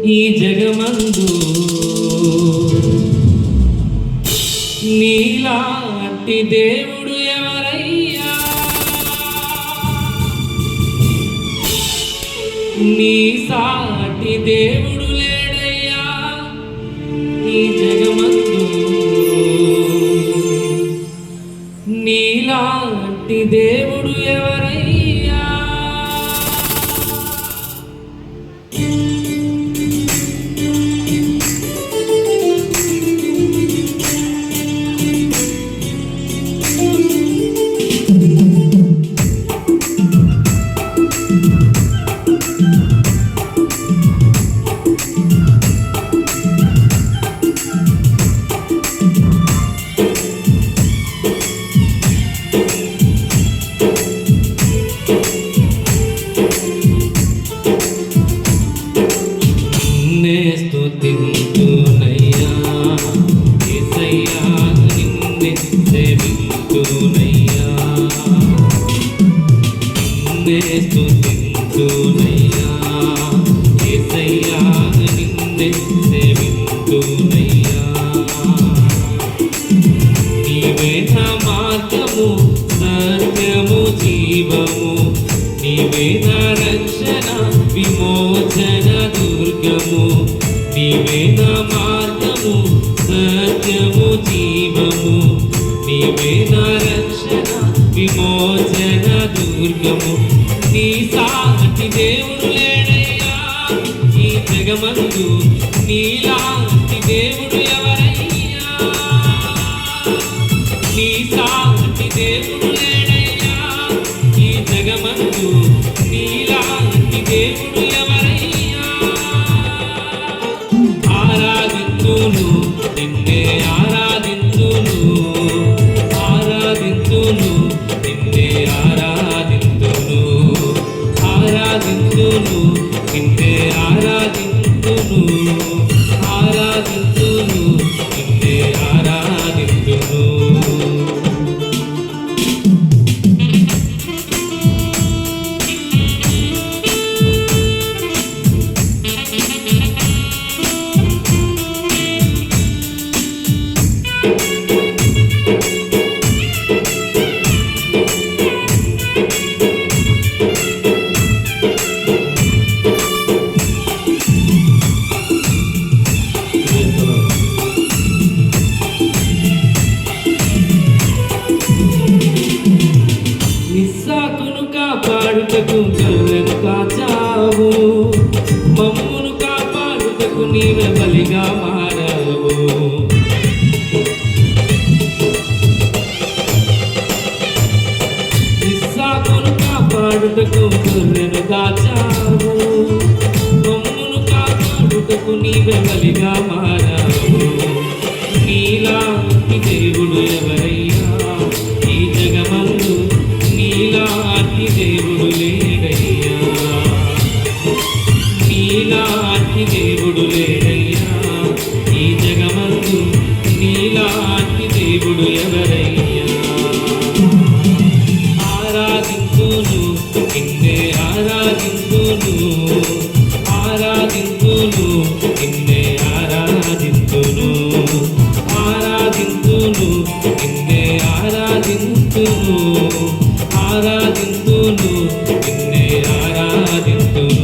ఈ జగమందు నీలాంటి దేవుడు ఎవరయ్యా? నీ సాటి దేవుడు లేడయ్యా ఈ జగమందు. నీలాంటి దేవుడు ఎవరయ్యా? స్తుతింతునయ్యా యేసయ్యా, నిన్నే సేవింతునయ్యా, నిన్నే స్తుతింతునయ్యా యేసయ్యా, నిన్నే సేవింతునయ్యా. నీవే నా మార్గము, సత్యము, జీవము, నీవే నా రక్షణ, విమోచన దుర్గము. నీవే నా మార్గము, సత్యము, జీవము, నీవే నా రక్షణ, విమోచన దుర్గము. నీ సాటి దేవుడు లేడయ్యా ఈ జగమందు. నీలాంటి దేవుడు ఎవరయ్యా? నీ సాటి దేవుడు లేడయ్యా ఈ జగమందు. నీలాంటి దేవుడు ఎవరయ్యా? ఆరాధింతును నిన్నే, ఆరాధింతును, ఆరాధింతును నిన్నే, ఆరాధింతును, ఆరాధింతును నిన్నే, ఆరాధింతును, ఆరాధింతును నిన్నే, ఆరాధింతును. నిస్సాకును కాపాడుటకు గొర్రెను కాచావు, మమ్మును కాపాడుటకు నీవే బలిగా మారావు. నిస్సాకును కాపాడుటకు గొర్రెను కాచావు, మమ్మును కాపాడుటకు నీవే బలిగా మారావు. నీలాంటి దేవుడు ఎవరయ్యా ఈ జగమందు? నీలాంటి దేవుడు లేడయ్యా, నీలాంటి దేవుడు లేడయ్యా ఈ జగమందు. నీలాంటి దేవుడు ఎవరయ్యా? ఆరాధింతును నిన్నే, ఆరాధింతును, ఆరాధింతును నిన్నే, ఆరాధింతును, ఆరాధింతును నిన్నే, ఆరాధింతును, ఆరాధింతును నిన్నే, ఆరాధింతును.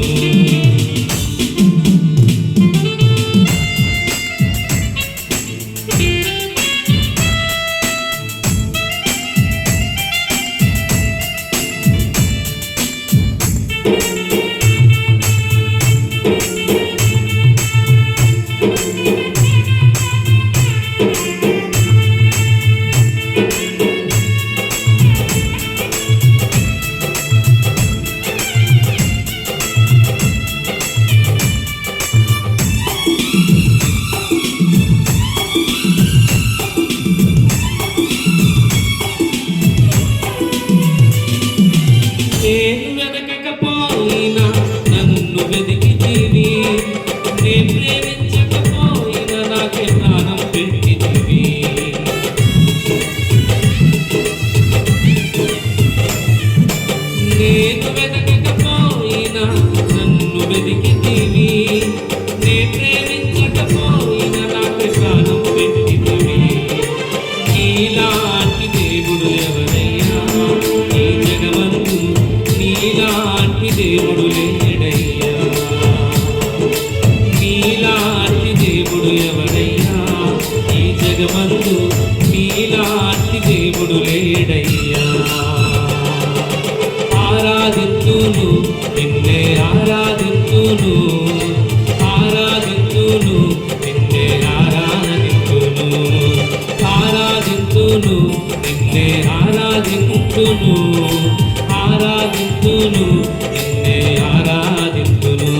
ఆరాధింతును నిన్నే ఆరాధింతును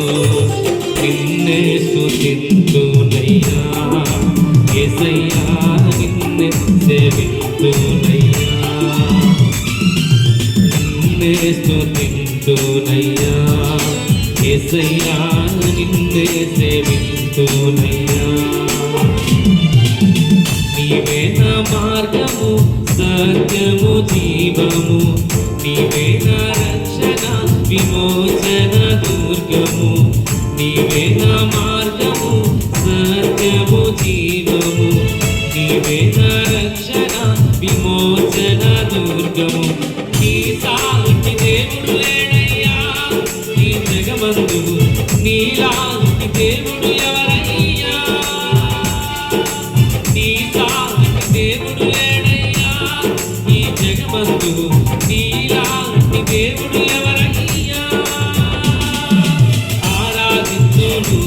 నిన్నే స్తుతింతునయ్యా యేసయ్యా నిన్నే సేవింతునయ్యా నిన్నే స్తుతింతునయ్యా యేసయ్యా నిన్నే సేవింతునయ్యా నీవే నా మార్గము సత్యము జీవము నీవే నా రక్షణ విమోచన దుర్గము నీవే నా మార్గము సత్యము జీవము నీవే నా రక్షణ విమోచన దుర్గము నీ సాటి దేవుడు లేడయ్యా ఈ జగమందు నీలాంటి దేవుడు ఎవరయ్యా నీ సాటి దేవుడు లేడయ్యా ఈ జగమందు నీలాంటి దేవుడు ఎవరయ్యా ఆరాధించును